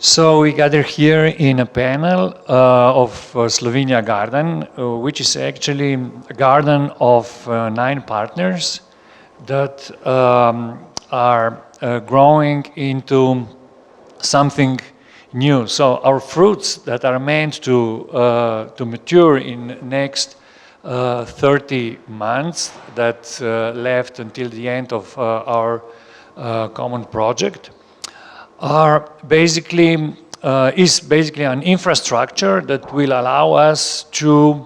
So we gather here in a panel of Slovenia Garden, which is actually a garden of 9 partners that are growing into something new. So our fruits that are meant to mature in next 30 months that left until the end of our common project are basically is basically an infrastructure that will allow us to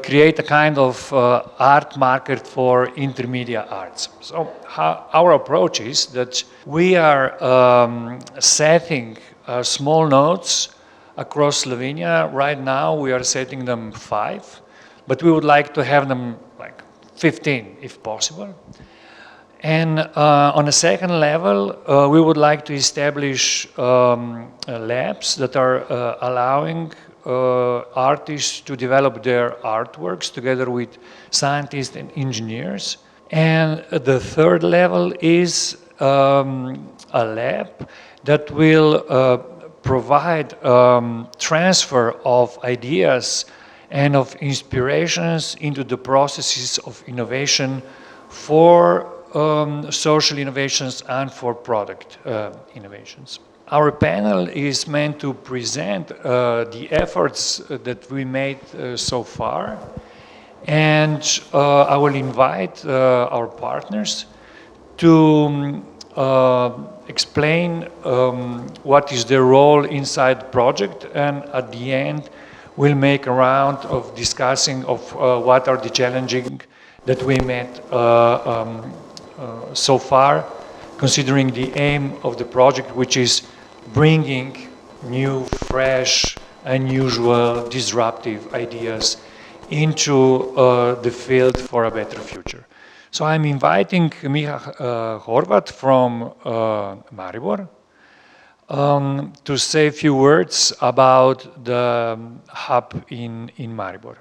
create a kind of art market for intermediate arts. So our approach is that we are setting small nodes across Slovenia. Right now we are setting them 5, but we would like to have them like 15 if possible. And on a second level, we would like to establish labs that are allowing artists to develop their artworks together with scientists and engineers. And the third level is a lab that will provide transfer of ideas and of inspirations into the processes of innovation for social innovations and for product innovations. Our panel is meant to present the efforts that we made so far, and I will invite our partners to explain what is their role inside the project, and at the end we'll make a round of discussing of what are the challenges that we met so far, considering the aim of the project, which is bringing new, fresh, unusual, disruptive ideas into the field for a better future. So I'm inviting Miha Horvat from Maribor to say a few words about the hub in Maribor.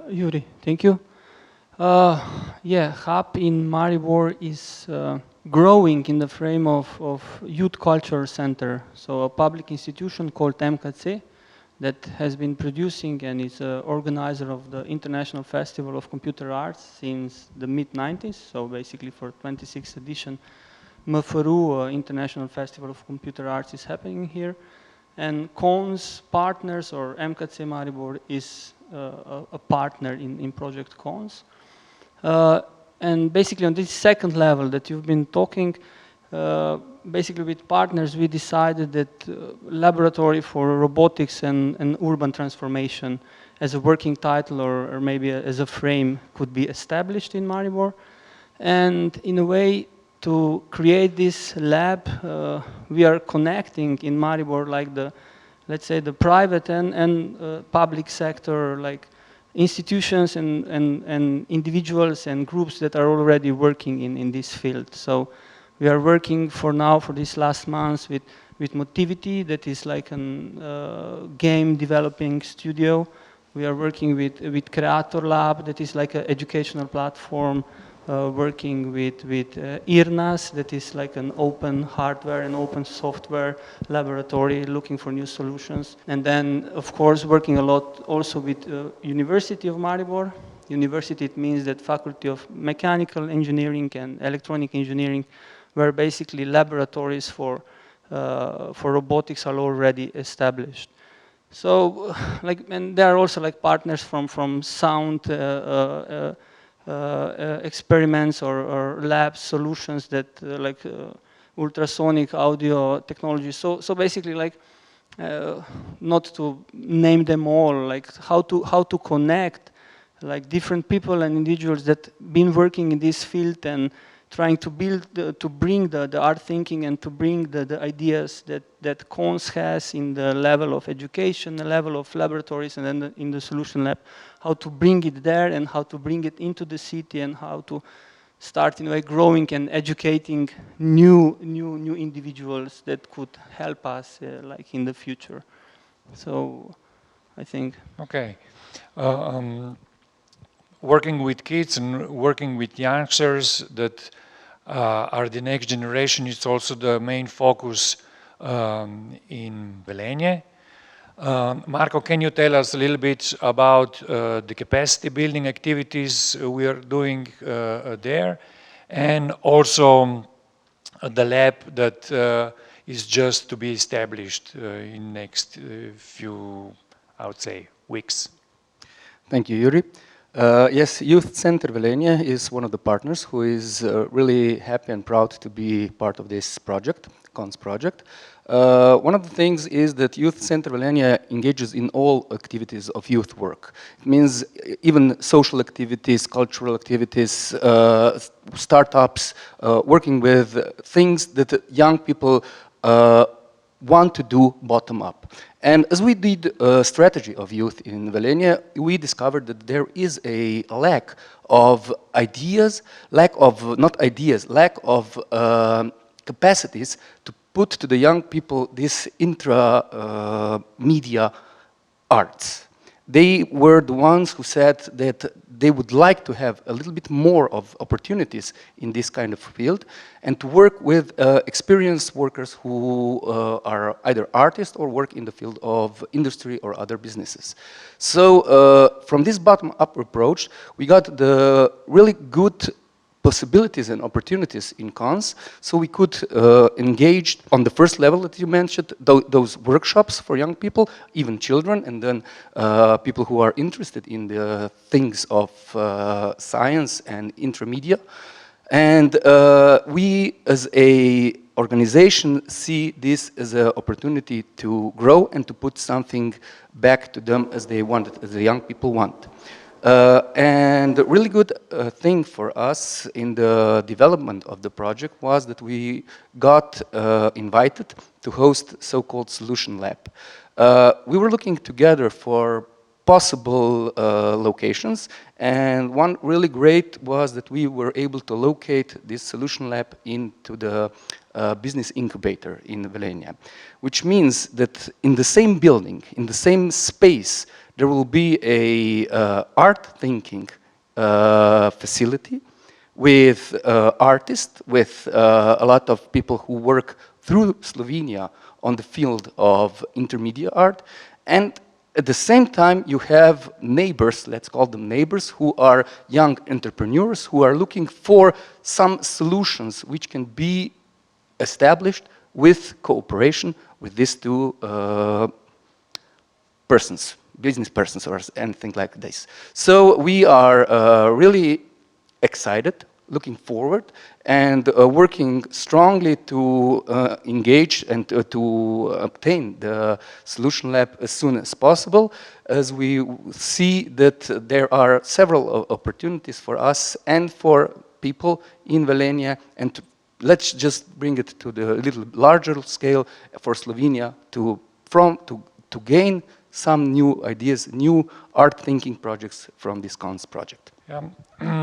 Yuri, thank you. Yeah, hub in Maribor is growing in the frame of Youth Culture Center, so a public institution called MKC that has been producing and is an organizer of the International Festival of Computer Arts since the mid-90s, so basically for 26th edition, MFRU, International Festival of Computer Arts, is happening here. And KonS partners, or MKC Maribor, is a partner in Project KonS. And basically on this second level that you've been talking, basically with partners we decided that laboratory for robotics and urban transformation as a working title or maybe as a frame could be established in Maribor. And in a way to create this lab, we are connecting in Maribor like the, let's say, the private and public sector, like institutions and individuals and groups that are already working in this field. So we are working for now, for these last months, with Motivity, that is like a game developing studio. We are working with Creator Lab, that is like an educational platform, working with IRNAS, that is like an open hardware and open software laboratory looking for new solutions. And then, of course, working a lot also with University of Maribor. University, it means that Faculty of Mechanical Engineering and Electronic Engineering, where basically laboratories for robotics are already established. So, like, and there are also like partners from sound experiments or lab solutions that like ultrasonic audio technology. So basically, like, not to name them all, like how to connect like different people and individuals that been working in this field and trying to build, to bring the art thinking and to bring the ideas that KonS has in the level of education, the level of laboratories, and then in the solution lab, how to bring it there and how to bring it into the city and how to start in a way growing and educating new individuals that could help us like in the future. So I think. Okay. Working with kids and working with youngsters that are the next generation is also the main focus in Velenje. Marco, can you tell us a little bit about the capacity building activities we are doing there, and also the lab that is just to be established in next few, I would say, weeks? Thank you, Yuri. Yes, Youth Center Velenje is one of the partners who is really happy and proud to be part of this project, KonS project. One of the things is that Youth Center Velenje engages in all activities of youth work. It means even social activities, cultural activities, startups, working with things that young people want to do bottom up. And as we did a strategy of youth in Velenje, we discovered that there is a lack of ideas, lack of capacities to put to the young people this intra-media arts. They were the ones who said that they would like to have a little bit more of opportunities in this kind of field and to work with experienced workers who are either artists or work in the field of industry or other businesses. So from this bottom-up approach, we got the really good possibilities and opportunities in KonS, so we could engage on the first level that you mentioned, those workshops for young people, even children, and then people who are interested in the things of science and intramedia. And we, as a organization, see this as an opportunity to grow and to put something back to them as they want it, as the young people want. And the really good thing for us in the development of the project was that we got invited to host so-called Solution Lab. We were looking together for possible locations, and one really great was that we were able to locate this Solution Lab into the business incubator in Velenje, which means that in the same building, in the same space, there will be a art thinking facility with artists, with a lot of people who work through Slovenia on the field of intermediate art. And at the same time, you have neighbors, let's call them neighbors, who are young entrepreneurs who are looking for some solutions which can be established with cooperation with these two persons. Business persons or anything like this. So we are really excited, looking forward, and working strongly to engage and to obtain the Solution Lab as soon as possible, as we see that there are several opportunities for us and for people in Velenje, and let's just bring it to the little larger scale for Slovenia to gain some new ideas, new art thinking projects from this KonS project.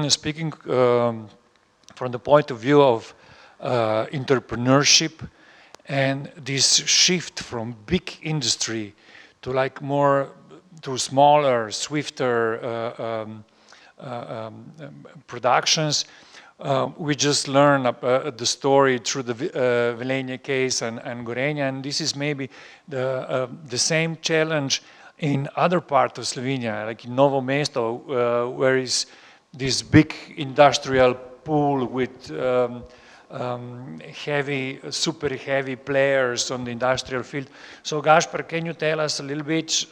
Speaking from the point of view of entrepreneurship and this shift from big industry to like more to smaller, swifter productions, we just learned the story through the Velenje case and Gorenja, and this is maybe the same challenge in other parts of Slovenia, like in Novo Mesto, where is this big industrial pool with super heavy players on the industrial field. So Gaspar, can you tell us a little bit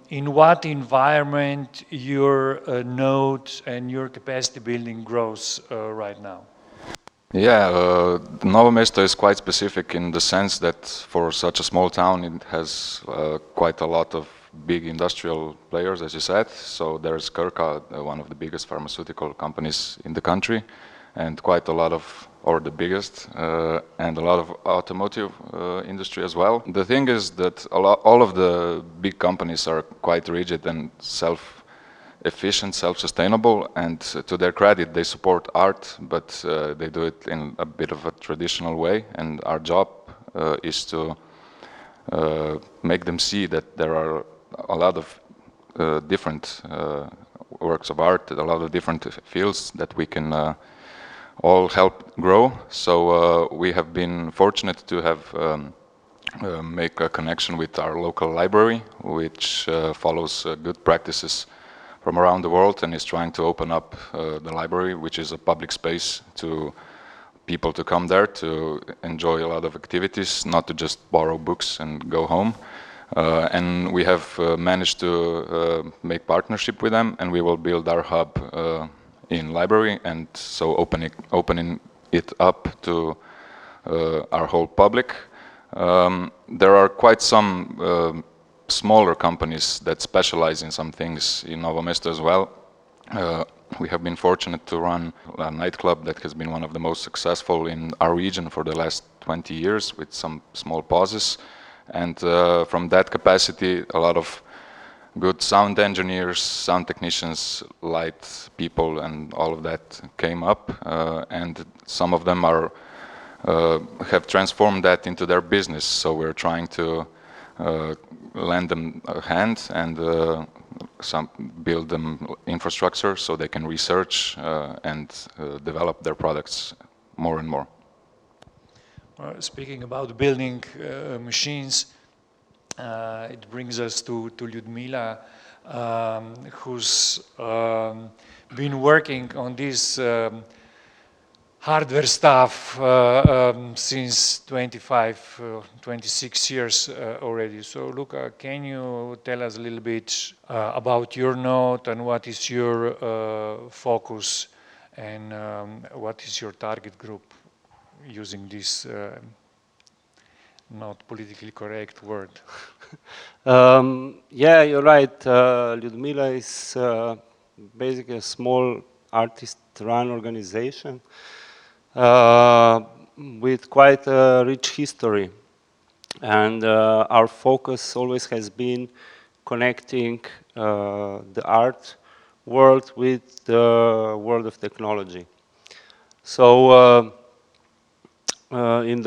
in what environment your node and your capacity building grows right now? Yeah, Novo Mesto is quite specific in the sense that for such a small town it has quite a lot of big industrial players, as you said. So there's Krka, one of the biggest pharmaceutical companies in the country, and quite a lot of, or the biggest, and a lot of automotive industry as well. The thing is that all of the big companies are quite rigid and self-efficient, self-sustainable, and to their credit, they support art, but they do it in a bit of a traditional way, and our job is to make them see that there are a lot of different works of art, a lot of different fields that we can all help grow. So we have been fortunate to have make a connection with our local library, which follows good practices from around the world and is trying to open up the library, which is a public space to people to come there to enjoy a lot of activities, not to just borrow books and go home. And we have managed to make partnership with them, and we will build our hub in library, and so opening it up to our whole public. There are quite some smaller companies that specialize in some things in Novo Mesto as well. We have been fortunate to run a nightclub that has been one of the most successful in our region for the last 20 years with some small pauses. And from that capacity, a lot of good sound engineers, sound technicians, light people, and all of that came up. And some of them are have transformed that into their business. So we're trying to lend them a hand and build them infrastructure so they can research and develop their products more and more. Speaking about building machines, it brings us to Ludmila, who's been working on this hardware stuff since 25, 26 years already. So Luca, can you tell us a little bit about your node and what is your focus and what is your target group using this not politically correct word? Yeah, you're right. Ludmila is basically a small artist-run organization with quite a rich history. And our focus always has been connecting the art world with the world of technology. So in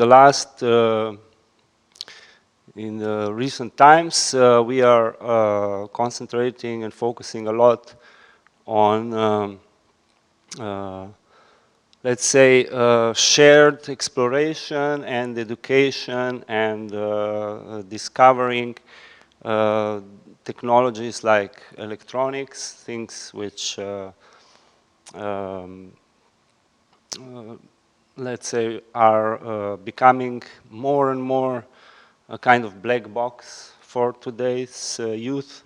the recent times, we are concentrating and focusing a lot on let's say, shared exploration and education and discovering technologies like electronics, things which, let's say, are becoming more and more a kind of black box for today's youth.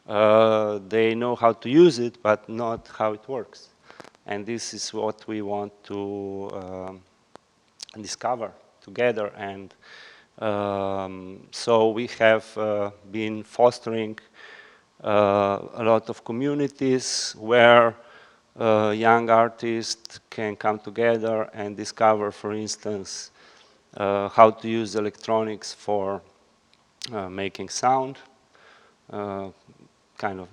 They know how to use it, but not how it works. And this is what we want to discover together. And so we have been fostering a lot of communities where young artists can come together and discover, for instance, how to use electronics for making sound, kind of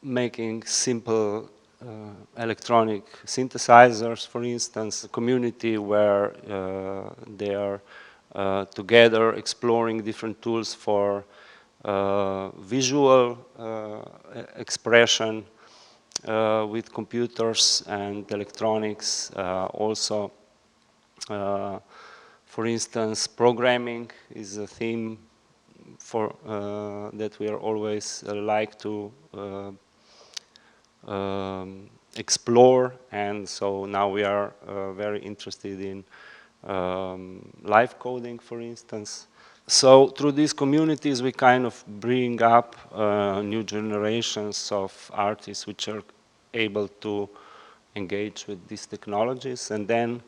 making simple electronic synthesizers, for instance, a community where they are together exploring different tools for visual expression with computers and electronics. Also, for instance, programming is a theme for that we are always like to explore, and so now we are very interested in live coding, for instance. So through these communities we kind of bring up new generations of artists which are able to engage with these technologies, and then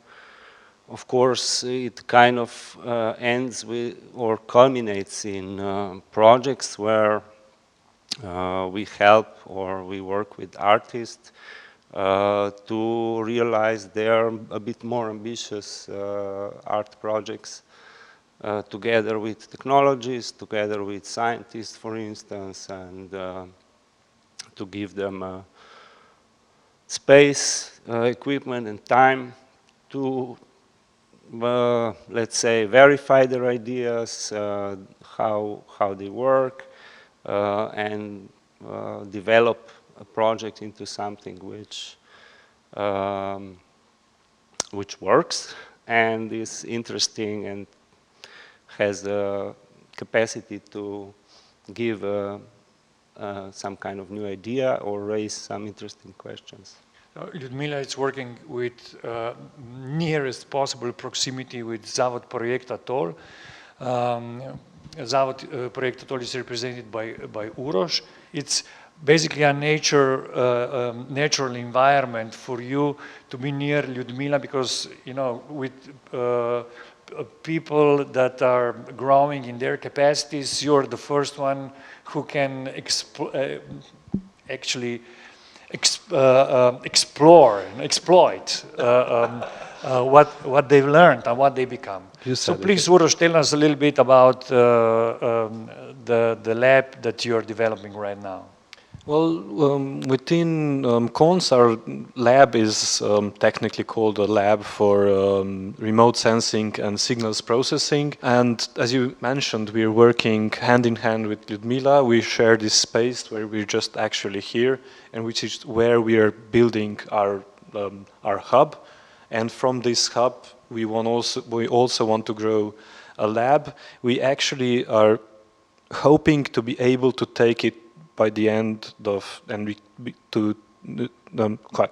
of course it kind of ends with or culminates in projects where we help or we work with artists to realize their a bit more ambitious art projects together with technologies, together with scientists, for instance, and to give them space, equipment, and time to, let's say, verify their ideas, how they work, and develop a project into something which which works and is interesting and has the capacity to give some kind of new idea or raise some interesting questions. Ludmila is working with nearest possible proximity with Zavod Projekt Atol. Zavod Projekt Atol is represented by Urosh. It's basically a natural environment for you to be near Ludmila because, you know, with people that are growing in their capacities, you're the first one who can actually explore and exploit what they've learned and what they become. So please, Urosh, tell us a little bit about the lab that you're developing right now. Well, within KonS, our lab is technically called a lab for remote sensing and signals processing. And as you mentioned, we're working hand in hand with Ludmila. We share this space where we're just actually here, and which is where we are building our hub. And from this hub, we also want to grow a lab. We actually are hoping to be able to take it by the end of, and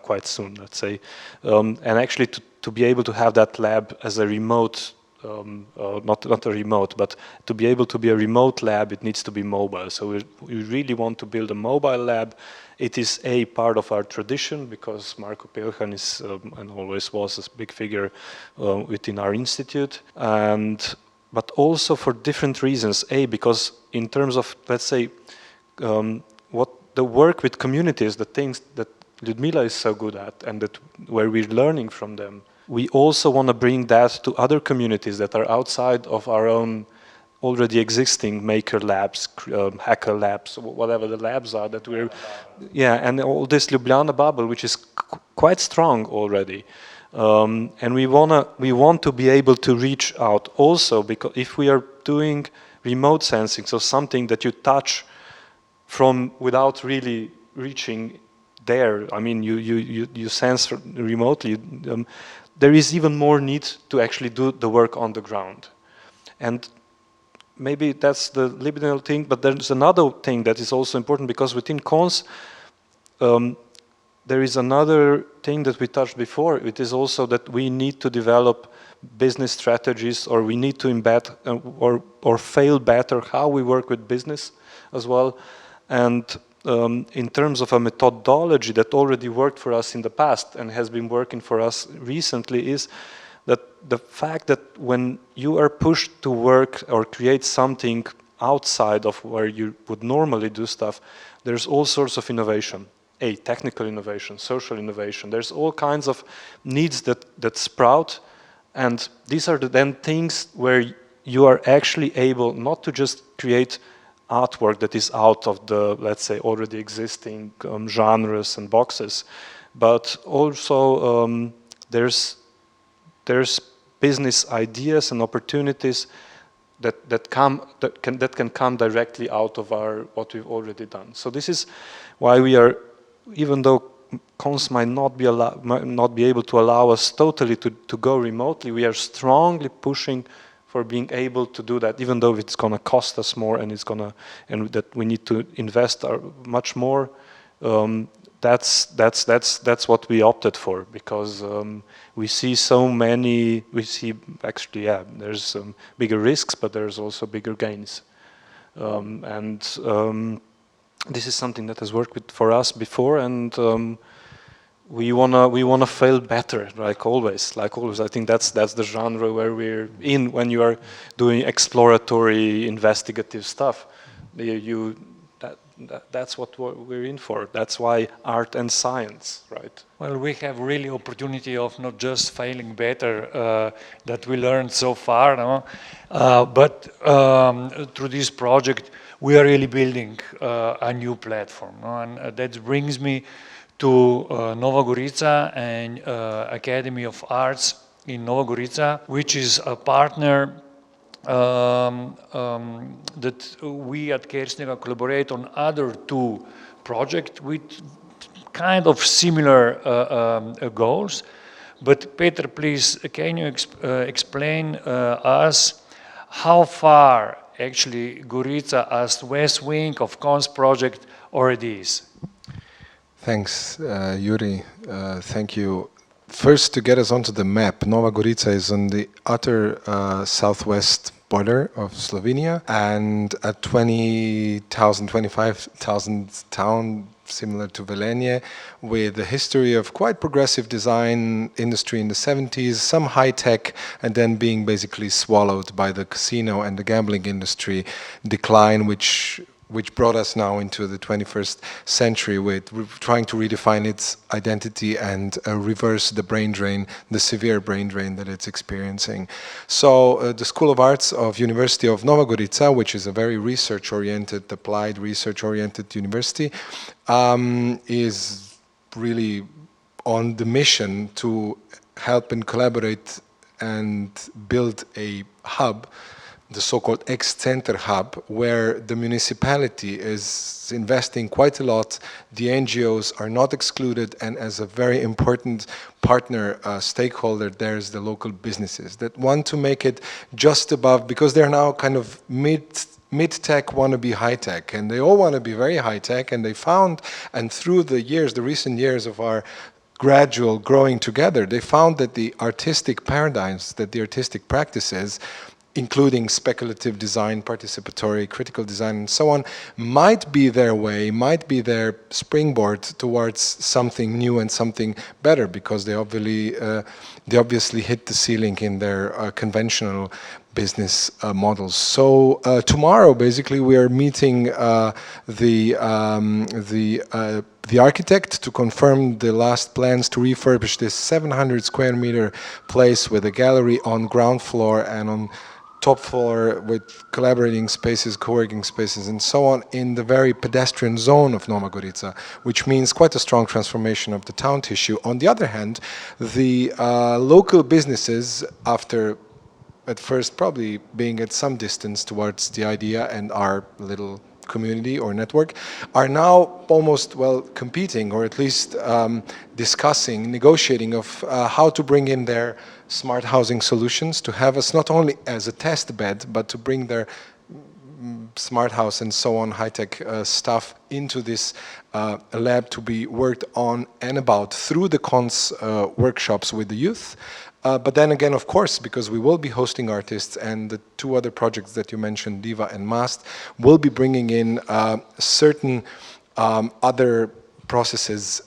quite soon, let's say, and actually to be able to have that lab as a remote, not a remote, but to be able to be a remote lab, it needs to be mobile. So we really want to build a mobile lab. It is a part of our tradition because Marko Pelhan is and always was a big figure within our institute, but also for different reasons. Because in terms of, let's say, what the work with communities, the things that Ludmila is so good at and that where we're learning from them, we also want to bring that to other communities that are outside of our own already existing maker labs, hacker labs, whatever the labs are that we're, and all this Ljubljana bubble, which is quite strong already. And we want to be able to reach out also, because if we are doing remote sensing, so something that you touch from without really reaching there, I mean, you sense remotely, there is even more need to actually do the work on the ground. And maybe that's the libidinal thing, but there's another thing that is also important, because within KonS, there is another thing that we touched before. It is also that we need to develop business strategies, or we need to embed or fail better how we work with business as well. And in terms of a methodology that already worked for us in the past and has been working for us recently, is that the fact that when you are pushed to work or create something outside of where you would normally do stuff, there's all sorts of innovation. Technical innovation, social innovation. There's all kinds of needs that sprout, and these are then things where you are actually able not to just create artwork that is out of the, let's say, already existing genres and boxes, but also there's business ideas and opportunities that can come directly out of what we've already done. So this is why we are, even though KonS might not be able to allow us totally to go remotely, we are strongly pushing for being able to do that, even though it's going to cost us more and that we need to invest much more. That's what we opted for, because we see actually, there's bigger risks, but there's also bigger gains. This is something that has worked for us before, and we wanna fail better, like always. I think that's the genre where we're in when you are doing exploratory, investigative stuff. That's what we're in for. That's why art and science, right? Well, we have really opportunity of not just failing better that we learned so far, no? But through this project, we are really building a new platform, no? And that brings me to Novagorita and Academy of Arts in Novagorita, which is a partner that we at KonS collaborate on other two projects with kind of similar goals. But Peter, please, can you explain us how far actually Gorica as west wing of KonS project already is? Thanks, Yuri. Thank you. First, to get us onto the map, Novagorita is on the utter southwest border of Slovenia and a 20,000, 25,000 town similar to Velenje, with a history of quite progressive design industry in the 70s, some high tech, and then being basically swallowed by the casino and the gambling industry decline, which brought us now into the 21st century with trying to redefine its identity and reverse the brain drain, the severe brain drain that it's experiencing. So the School of Arts of University of Novagorita, which is a very research-oriented, applied research-oriented university, is really on the mission to help and collaborate and build a hub, the so-called ex-center hub, where the municipality is investing quite a lot, the NGOs are not excluded, and as a very important partner, stakeholder, there's the local businesses that want to make it just above, because they're now kind of mid-tech want to be high-tech, and they all want to be very high-tech, and they found, and through the years, the recent years of our gradual growing together, they found that the artistic paradigms, that the artistic practices, including speculative design, participatory, critical design, and so on, might be their way, might be their springboard towards something new and something better, because they obviously hit the ceiling in their conventional business models. So tomorrow, basically, we are meeting the architect to confirm the last plans to refurbish this 700 square meter place with a gallery on ground floor and on top floor with collaborating spaces, co-working spaces, and so on, in the very pedestrian zone of Novagorita, which means quite a strong transformation of the town tissue. On the other hand, the local businesses, after at first probably being at some distance towards the idea and our little community or network, are now almost, well, competing, or at least discussing, negotiating of how to bring in their smart housing solutions, to have us not only as a test bed, but to bring their smart house and so on, high-tech stuff into this lab to be worked on and about through the KonS workshops with the youth. But then again, of course, because we will be hosting artists, and the two other projects that you mentioned, Diva and Mast, will be bringing in certain other processes.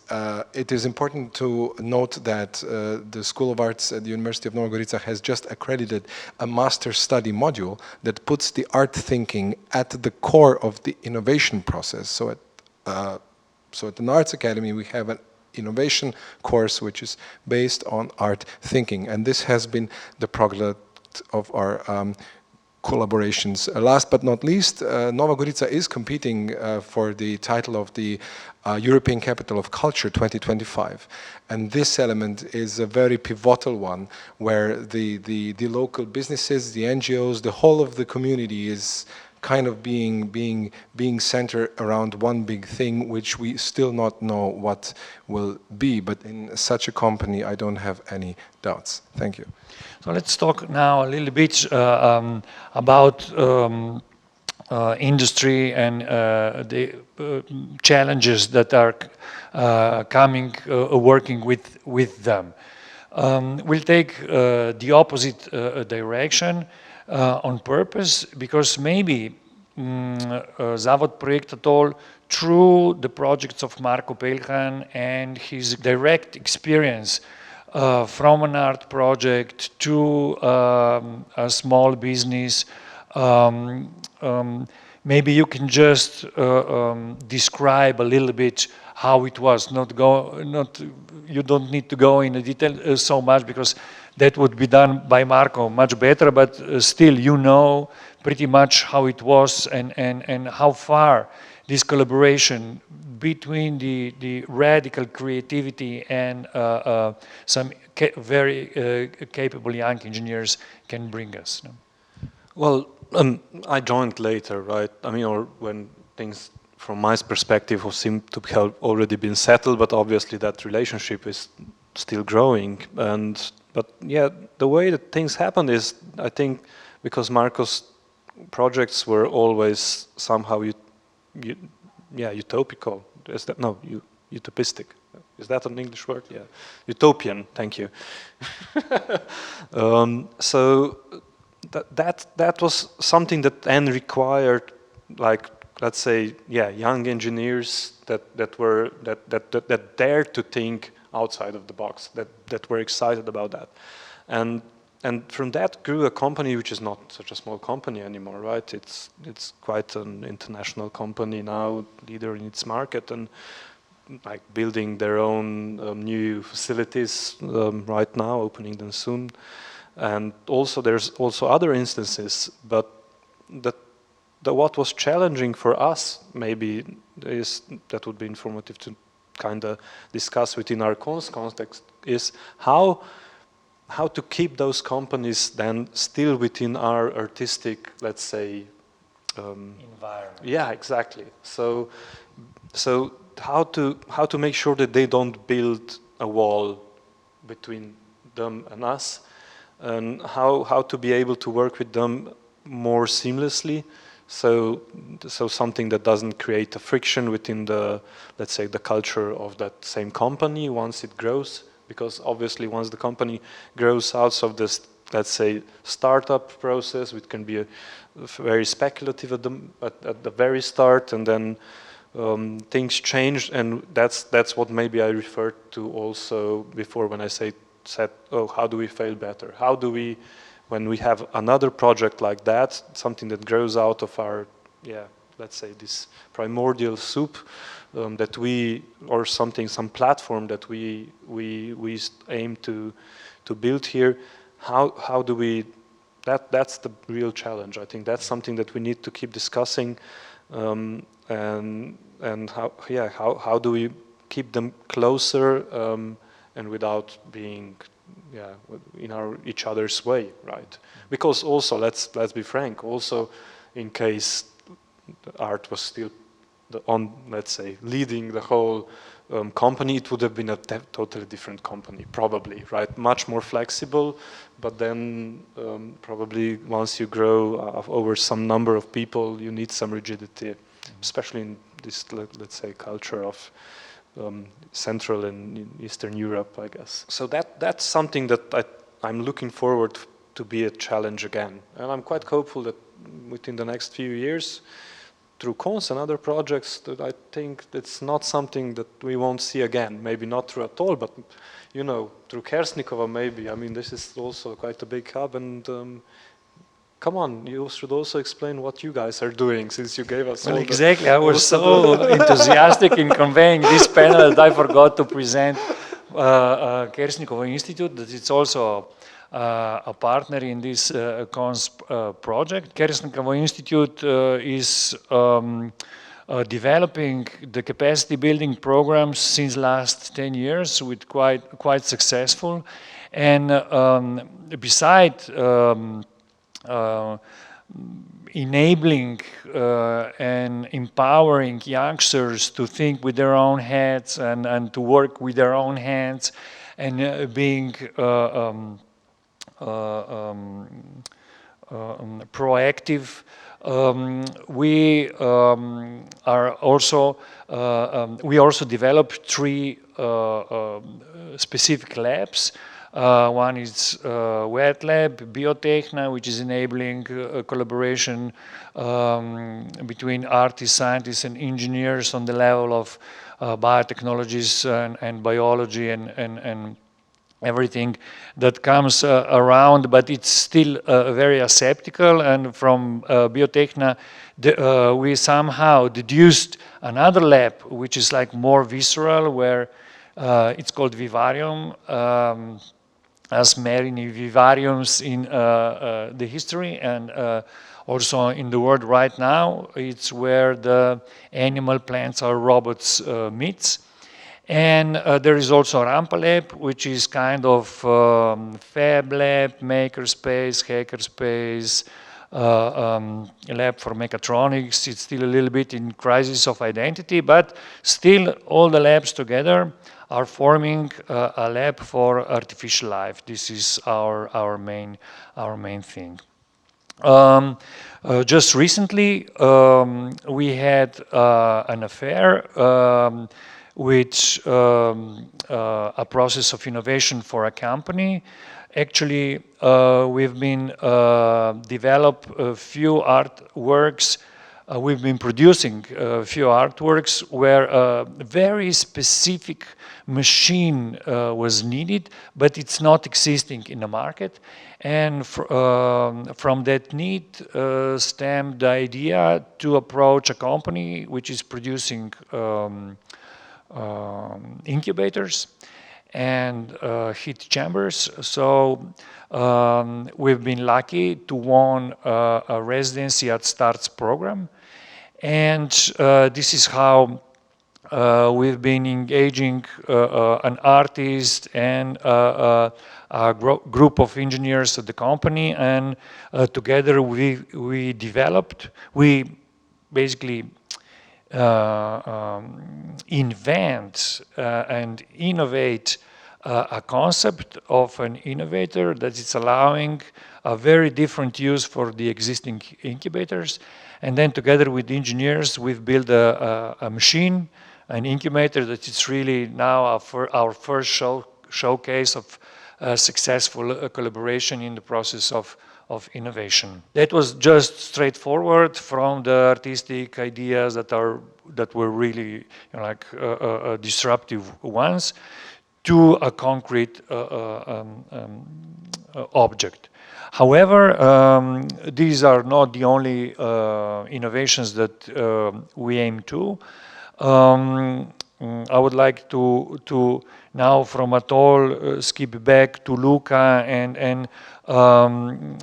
It is important to note that the School of Arts at the University of Novagorita has just accredited a master study module that puts the art thinking at the core of the innovation process. So at an arts academy, we have an innovation course which is based on art thinking, and this has been the product of our collaborations. Last but not least, Novagorita is competing for the title of the European Capital of Culture 2025, and this element is a very pivotal one, where the local businesses, the NGOs, the whole of the community is kind of being centered around one big thing, which we still not know what will be. But in such a company, I don't have any doubts. Thank you. So let's talk now a little bit about industry and the challenges that are coming, working with them. We'll take the opposite direction. On purpose, because maybe Zavod Projekt Atol, through the projects of Marko Pelhan and his direct experience from an art project to a small business, maybe you can just describe a little bit how it was. You don't need to go into detail so much, because that would be done by Marko much better, but still you know pretty much how it was and how far this collaboration between the radical creativity and some very capable young engineers can bring us. No? Well, I joined later, right? I mean, or when things from my perspective, who seem to have already been settled, but obviously that relationship is still growing. But yeah, the way that things happened is, I think, because Marco's projects were always somehow utopical. Is that utopistic? Is that an English word? Yeah, utopian. Thank you. So that was something that then required, like, let's say, young engineers that dared to think outside of the box, that were excited about that, and from that grew a company which is not such a small company anymore, right? It's quite an international company now, leader in its market, and like building their own new facilities right now, opening them soon, and also there's also other instances, but what was challenging for us maybe is, that would be informative to kind of discuss within our KonS context, is how to keep those companies then still within our artistic, let's say, environment. Yeah, exactly. So how to make sure that they don't build a wall between them and us, and how to be able to work with them more seamlessly. So something that doesn't create a friction within the, let's say, the culture of that same company once it grows, because obviously once the company grows out of this, let's say, startup process, which can be very speculative at the very start, and then things change, and that's what maybe I referred to also before when I said, oh, how do we fail better? How do we, when we have another project like that, something that grows out of our, let's say, this primordial soup that we, or something, some platform that we aim to build here, how do we, that's the real challenge. I think that's something that we need to keep discussing, and how do we keep them closer and without being in each other's way, right? Because also, let's be frank, also in case Art was still let's say, leading the whole company, it would have been a totally different company, probably, right? Much more flexible, but then probably once you grow over some number of people, you need some rigidity, especially in this, let's say, culture of Central and Eastern Europe, I guess. So that's something that I'm looking forward to be a challenge again. And I'm quite hopeful that within the next few years, through KonS and other projects, that I think it's not something that we won't see again. Maybe not through at all, but through Kersnikova maybe. I mean, this is also quite a big hub, and come on, you should also explain what you guys are doing, since you gave us all exactly. I was so enthusiastic in conveying this panel that I forgot to present KonS Institute, that it's also a partner in this KonS project. KonS Institute is developing the capacity building programs since last 10 years, with quite successful. And beside enabling and empowering youngsters to think with their own heads and to work with their own hands, and being proactive, we also developed 3 specific labs. One is wet lab, Biotechna, which is enabling collaboration between artists, scientists, and engineers on the level of biotechnologies and biology and everything that comes around, but it's still very aseptical. And from Biotechna, we somehow deduced another lab, which is like more visceral, where it's called Vivarium, as many vivariums in the history and also in the world right now. It's where the animal, plants, or robots meets. And there is also Rampa Lab, which is kind of fab lab, maker space, hacker space, lab for mechatronics. It's still a little bit in crisis of identity, but still all the labs together are forming a lab for artificial life. This is our main thing. Just recently, we had an affair with a process of innovation for a company. Actually, we've been developed a few artworks. We've been producing a few artworks where a very specific machine was needed, but it's not existing in the market. And from that need stemmed the idea to approach a company which is producing incubators and heat chambers. So we've been lucky to win a residency at STARTS program. And this is how we've been engaging an artist and a group of engineers at the company, and together we basically invent and innovate a concept of an innovator that is allowing a very different use for the existing incubators. And then together with engineers, we've built a machine, an incubator that is really now our first showcase of successful collaboration in the process of innovation. That was just straightforward from the artistic ideas that were really disruptive ones to a concrete object. However, these are not the only innovations that we aim to. I would like to now from Atol skip back to Luca and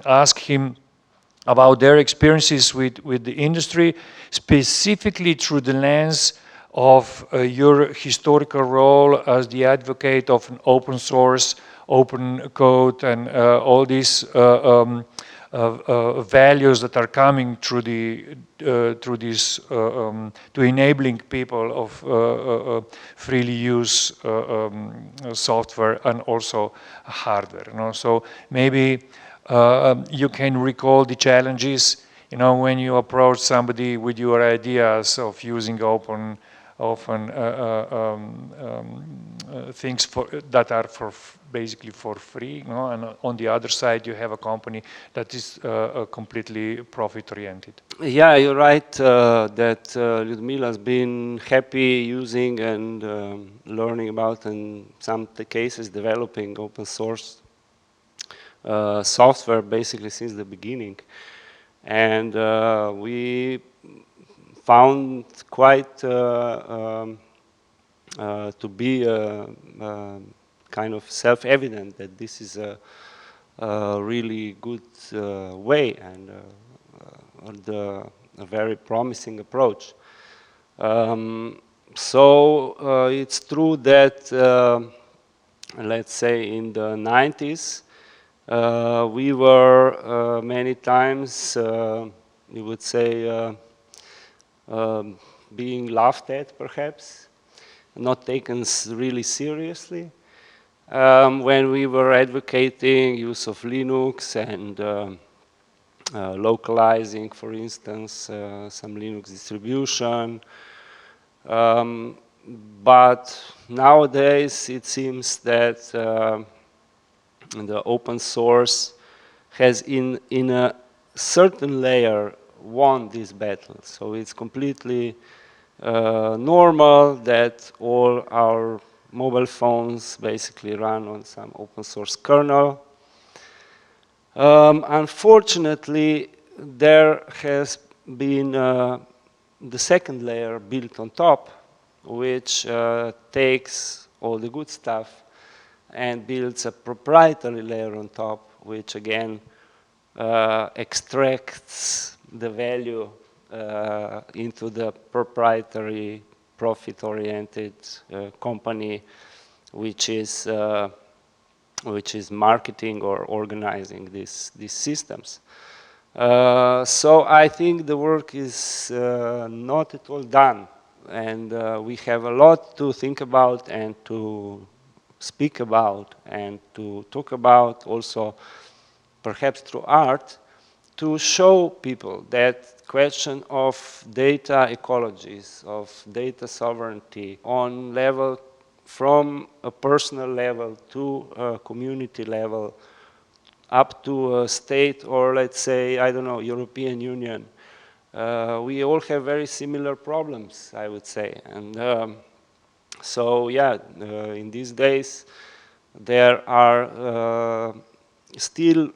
ask him about their experiences with the industry, specifically through the lens of your historical role as the advocate of an open source, open code, and all these values that are coming through this to enabling people of freely use software and also hardware. So maybe you can recall the challenges, when you approach somebody with your ideas of using open things that are basically for free, and on the other side you have a company that is completely profit oriented. Yeah, you're right that Ludmila has been happy using and learning about, in some cases, developing open source software basically since the beginning. And we found quite to be kind of self-evident that this is a really good way and a very promising approach. So it's true that, let's say in the 90s, we were many times, you would say, being laughed at, perhaps, not taken really seriously. When we were advocating use of Linux and localizing, for instance, some Linux distribution. But nowadays it seems that the open source has in a certain layer won this battle. So it's completely normal that all our mobile phones basically run on some open source kernel. Unfortunately, there has been the second layer built on top, which takes all the good stuff and builds a proprietary layer on top, which again extracts the value into the proprietary profit-oriented company, which is marketing or organizing these systems. So I think the work is not at all done, and we have a lot to think about and to speak about and to talk about also, perhaps through art, to show people that question of data ecologies, of data sovereignty on level from a personal level to a community level up to a state or, let's say, I don't know, European Union. We all have very similar problems, I would say. And so, yeah, in these days, there are still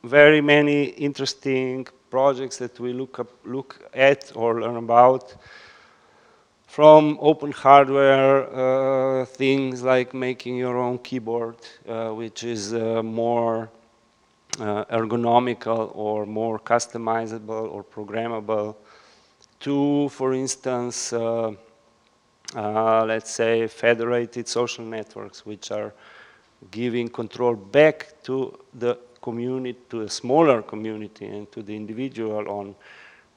very many interesting projects that we look at or learn about, from open hardware things like making your own keyboard, which is more ergonomical or more customizable or programmable, to, for instance, let's say, federated social networks, which are giving control back to the community, to a smaller community, and to the individual on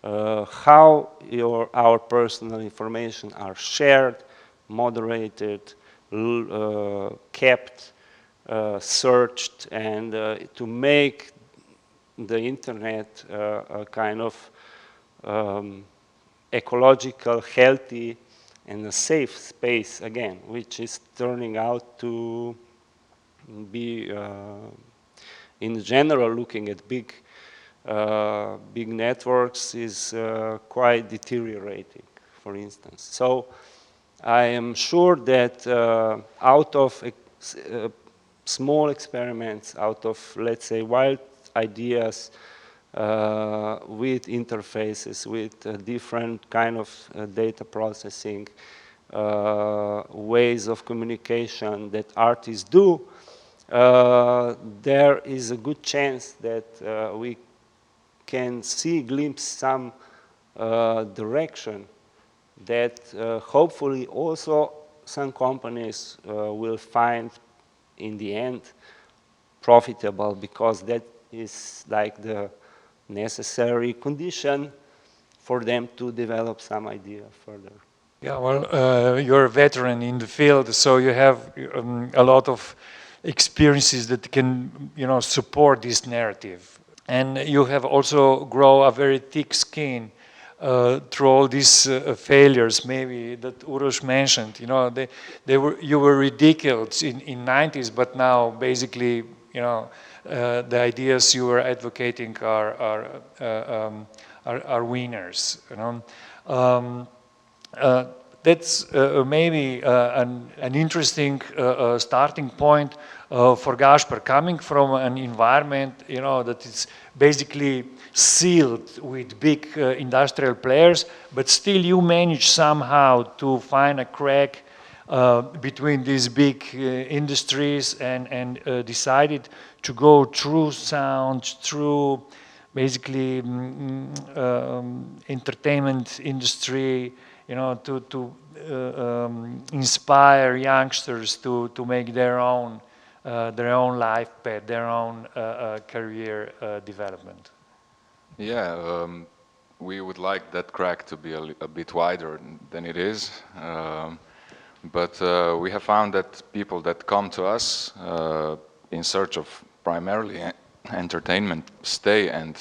how our personal information are shared, moderated, kept, searched, and to make the internet a kind of ecological, healthy, and a safe space again, which is turning out to be, in general, looking at big networks is quite deteriorating, for instance. So I am sure that out of small experiments, out of, let's say, wild ideas with interfaces, with different kind of data processing, ways of communication that artists do, there is a good chance that we can see, glimpse some direction that hopefully also some companies will find in the end profitable, because that is like the necessary condition for them to develop some idea further. Yeah, well, you're a veteran in the field, so you have a lot of experiences that can, support this narrative. And you have also grown a very thick skin through all these failures, maybe that Urosh mentioned. You were ridiculed in 90s, but now basically, the ideas you were advocating are winners. That's maybe an interesting starting point for Gaspar, coming from an environment, that is basically sealed with big industrial players, but still you manage somehow to find a crack between these big industries and decided to go through sound, through basically entertainment industry, to inspire youngsters to make their own life path, their own career development. Yeah, we would like that crack to be a bit wider than it is. But we have found that people that come to us in search of primarily entertainment stay and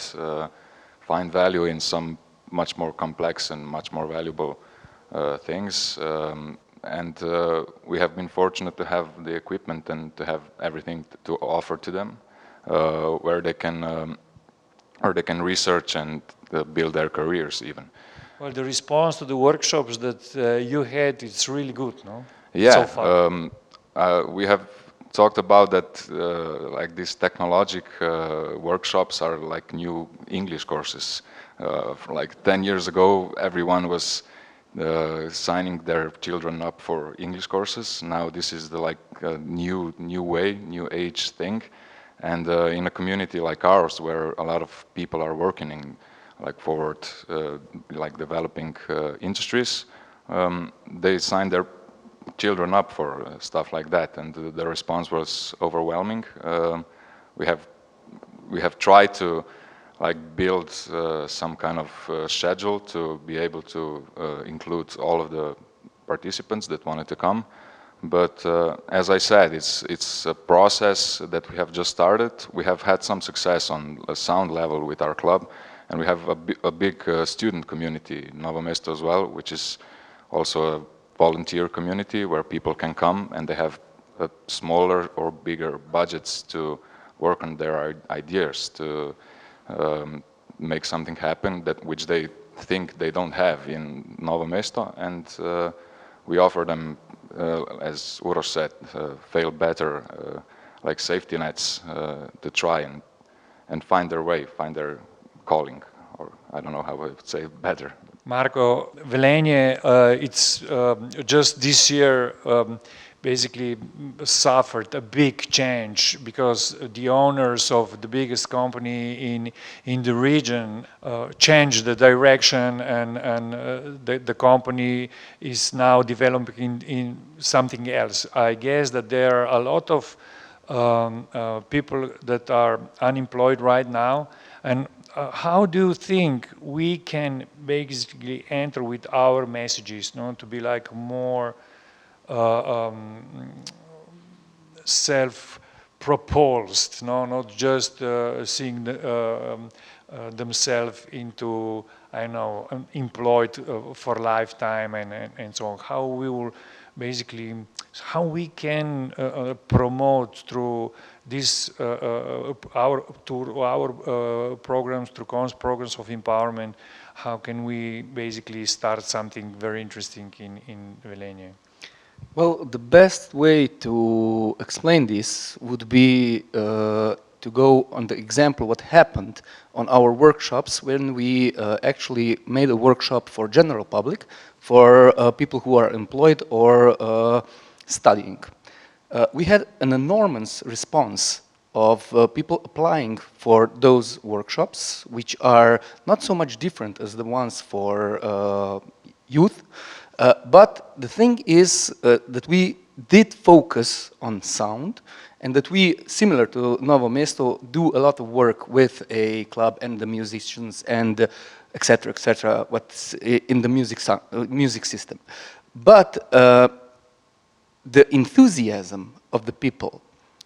find value in some much more complex and much more valuable things. And we have been fortunate to have the equipment and to have everything to offer to them, where they can research and build their careers even. Well, the response to the workshops that you had, it's really good, no? Yeah, so far. We have talked about that, like these technologic workshops are like new English courses. Like 10 years ago, everyone was signing their children up for English courses. Now this is the new way, new age thing. And in a community like ours, where a lot of people are working in forward, developing industries, they sign their children up for stuff like that, and the response was overwhelming. We have tried to like build some kind of schedule to be able to include all of the participants that wanted to come. But as I said, it's a process that we have just started. We have had some success on a sound level with our club, and we have a big student community in Novo Mesto as well, which is also a volunteer community where people can come and they have smaller or bigger budgets to work on their ideas, to make something happen that which they think they don't have in Novo Mesto, and we offer them, as Urosh said, fail better, like safety nets to try and find their way, find their calling, or I don't know how I would say it better. Marco, Velenje, it's just this year basically suffered a big change because the owners of the biggest company in the region changed the direction, and the company is now developing in something else. I guess that there are a lot of people that are unemployed right now, and how do you think we can basically enter with our messages, to be like more self-propulsed, not just seeing themselves into, I know, employed for lifetime and so on. How we will basically, how we can promote through this our programs, through KonS programs of empowerment, how can we basically start something very interesting in Velenje? Well, the best way to explain this would be to go on the example what happened on our workshops when we actually made a workshop for general public, for people who are employed or studying. We had an enormous response of people applying for those workshops, which are not so much different as the ones for youth. But the thing is that we did focus on sound, and that we, similar to Novo Mesto, do a lot of work with a club and the musicians and etc., what's in the music system. But the enthusiasm of the people,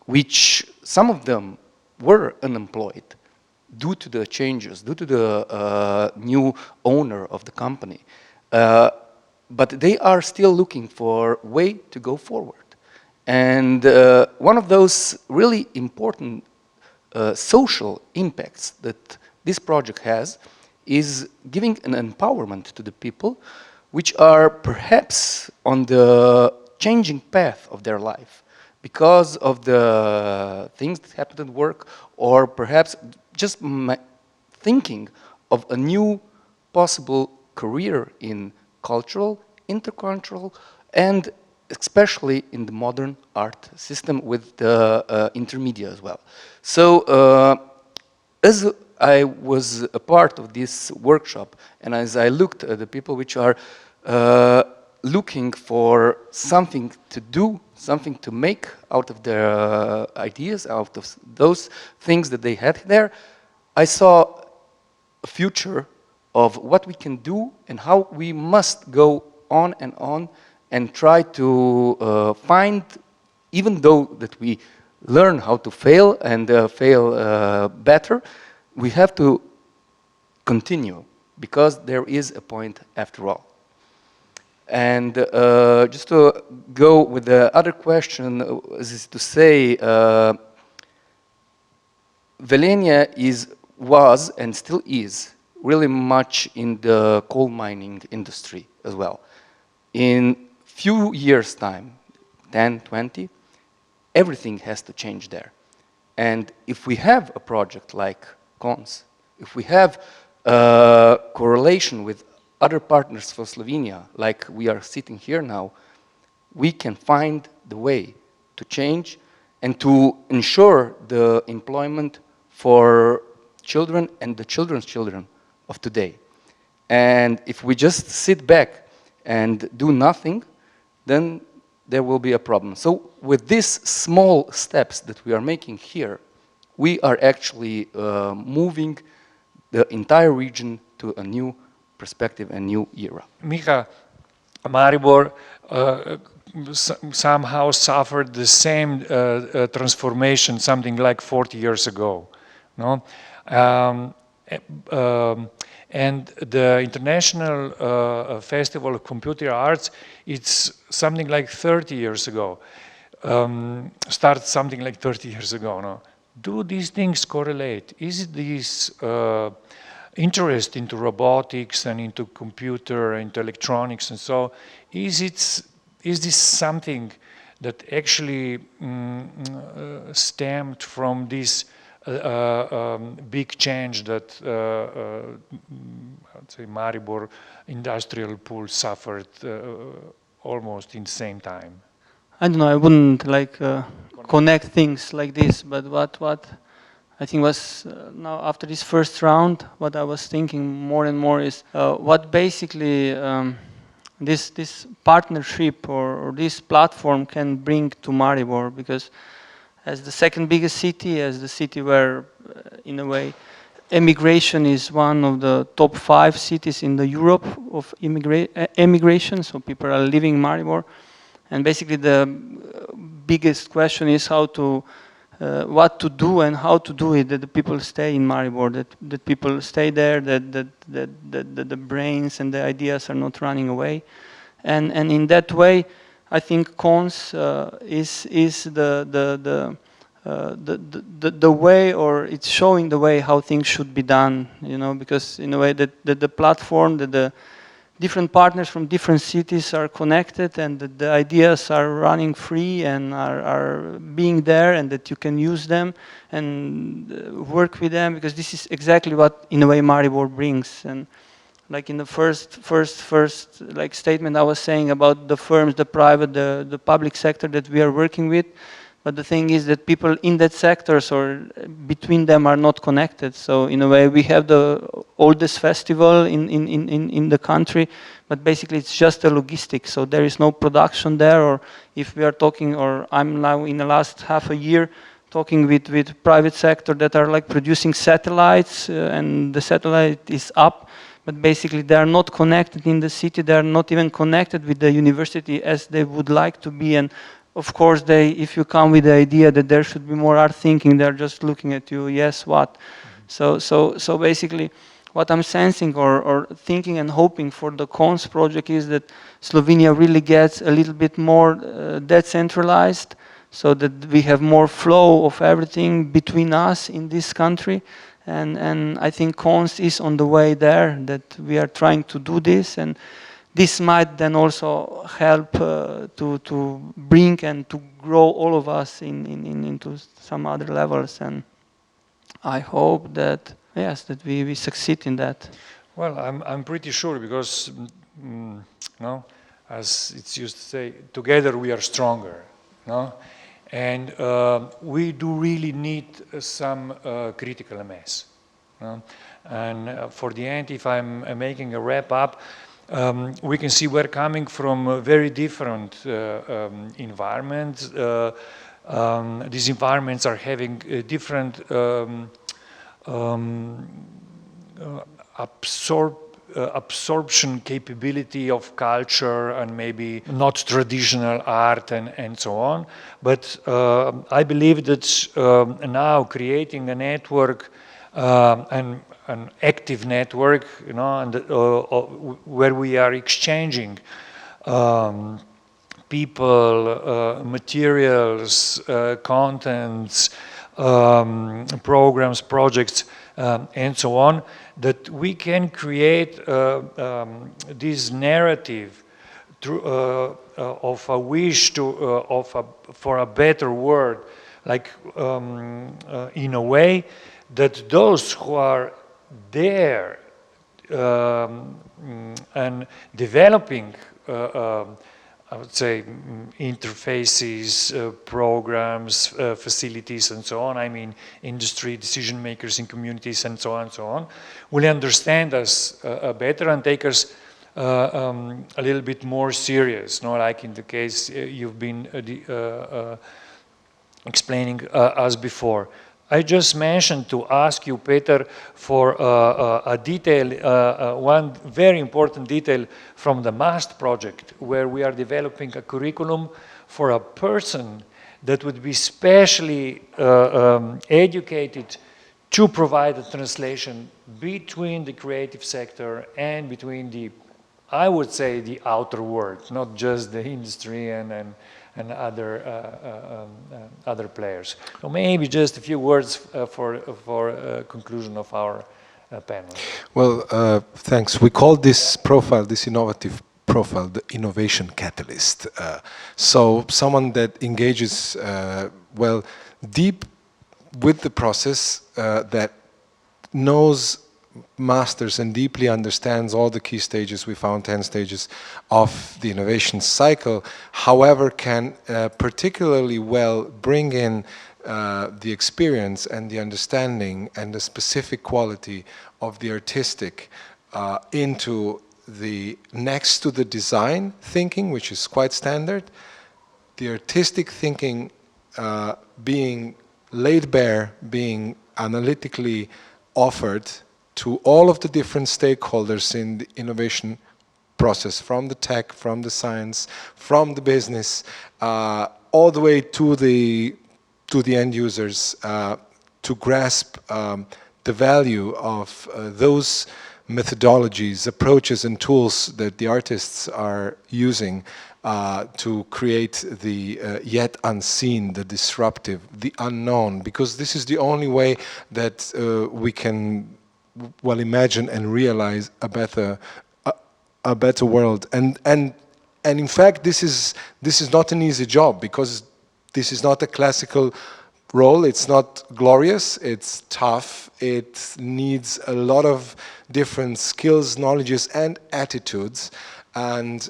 which some of them were unemployed due to the changes, due to the new owner of the company, but they are still looking for a way to go forward. And one of those really important social impacts that this project has is giving an empowerment to the people which are perhaps on the changing path of their life because of the things that happened at work, or perhaps just thinking of a new possible career in cultural, intercultural, and especially in the modern art system with the intermedia as well. So as I was a part of this workshop, and as I looked at the people which are looking for something to do, something to make out of their ideas, out of those things that they had there, I saw a future of what we can do and how we must go on and try to find, even though that we learn how to fail and fail better, we have to continue because there is a point after all. And just to go with the other question, is to say Velenje was and still is really much in the coal mining industry as well. In few years' time, 10, 20, everything has to change there. And if we have a project like KonS, if we have a correlation with other partners for Slovenia, like we are sitting here now, we can find the way to change and to ensure the employment for children and the children's children of today. And if we just sit back and do nothing, then there will be a problem. So with these small steps that we are making here, we are actually moving the entire region to a new perspective and new era. Miha, Maribor somehow suffered the same transformation something like 40 years ago. No? And the International Festival of Computer Arts, it's something like 30 years ago. Started something like 30 years ago. No? Do these things correlate? Is this interest into robotics and into computer, into electronics and so, is this something that actually stemmed from this big change that I'd say Maribor industrial pool suffered almost in the same time? I don't know, I wouldn't like connect things like this, but what I think was now after this first round, what I was thinking more and more is what basically this partnership or this platform can bring to Maribor, because as the second biggest city, as the city where in a way emigration is one of the top 5 cities in the Europe of emigration, so people are leaving Maribor, and basically the biggest question is how to what to do and how to do it, that the people stay in Maribor, that people stay there, that the brains and the ideas are not running away. And in that way, I think KonS is the way, or it's showing the way how things should be done, you know, because in a way that the platform, that the different partners from different cities are connected, and that the ideas are running free and are being there, and that you can use them and work with them, because this is exactly what in a way Maribor brings. And like in the first like statement I was saying about the firms, the private, the public sector that we are working with, but the thing is that people in that sectors or between them are not connected. So in a way we have the oldest festival in the country, but basically it's just a logistics. So there is no production there, or if we are talking, or I'm now in the last half a year talking with private sector that are like producing satellites, and the satellite is up, but basically they are not connected in the city, they are not even connected with the university as they would like to be. And of course, if you come with the idea that there should be more art thinking, they're just looking at you, yes, what? So basically, what I'm sensing or thinking and hoping for the KonS project is that Slovenia really gets a little bit more decentralized, so that we have more flow of everything between us in this country. And I think KonS is on the way there, that we are trying to do this, and this might then also help to bring and to grow all of us into some other levels. And I hope that, yes, that we succeed in that. Well, I'm pretty sure, because no, as it's used to say, together we are stronger. No? And we do really need some critical mass. No? And for the end, if I'm making a wrap up, we can see we're coming from very different environments. These environments are having different absorption capability of culture and maybe not traditional art and so on. But I believe that now creating a network and an active network, you know, and where we are exchanging people, materials, contents, programs, projects, and so on, that we can create this narrative of a wish for a better world, like in a way that those who are there and developing, I would say, interfaces, programs, facilities, and so on. I mean, industry, decision makers in communities, and so on, will understand us better and take us a little bit more serious. No, like in the case you've been explaining us before. I just mentioned to ask you, Peter, for a detail, one very important detail from the MAST project, where we are developing a curriculum for a person that would be specially educated to provide a translation between the creative sector and between the, I would say, the outer world, not just the industry and other players. So maybe just a few words for conclusion of our panel. Well, thanks. We call this profile, this innovative profile, the innovation catalyst. So someone that engages, well, deep with the process, that knows, masters and deeply understands all the key stages. We found 10 stages of the innovation cycle, however can particularly well bring in the experience and the understanding and the specific quality of the artistic into the next to the design thinking, which is quite standard, the artistic thinking being laid bare, being analytically offered to all of the different stakeholders in the innovation process, from the tech, from the science, from the business, all the way to the end users, to grasp the value of those methodologies, approaches and tools that the artists are using to create the yet unseen, the disruptive, the unknown, because this is the only way that we can well imagine and realize a better world. And in fact this is not an easy job, because this is not a classical role. It's not glorious, it's tough, it needs a lot of different skills, knowledges and attitudes, and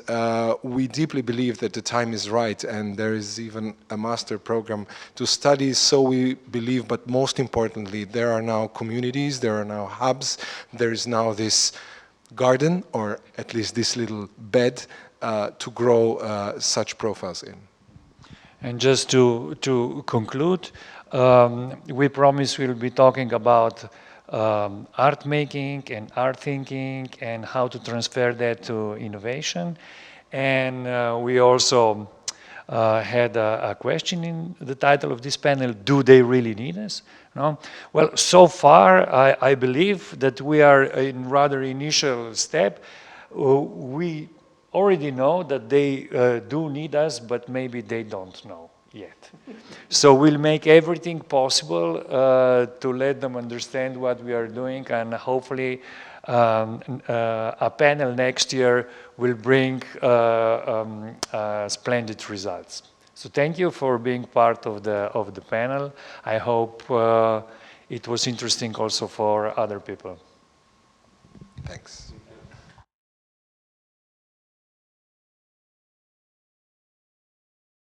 we deeply believe that the time is right, and there is even a master program to study, so we believe. But most importantly, there are now communities, there are now hubs, there is now this garden, or at least this little bed to grow such profiles in. And just to conclude, we promise we'll be talking about art making and art thinking and how to transfer that to innovation. And we also had a question in the title of this panel: do they really need us? No? Well, so far I believe that we are in rather initial step. We already know that they do need us, but maybe they don't know yet. So we'll make everything possible to let them understand what we are doing, and hopefully a panel next year will bring splendid results. So thank you for being part of the panel. I hope it was interesting also for other people. Thanks.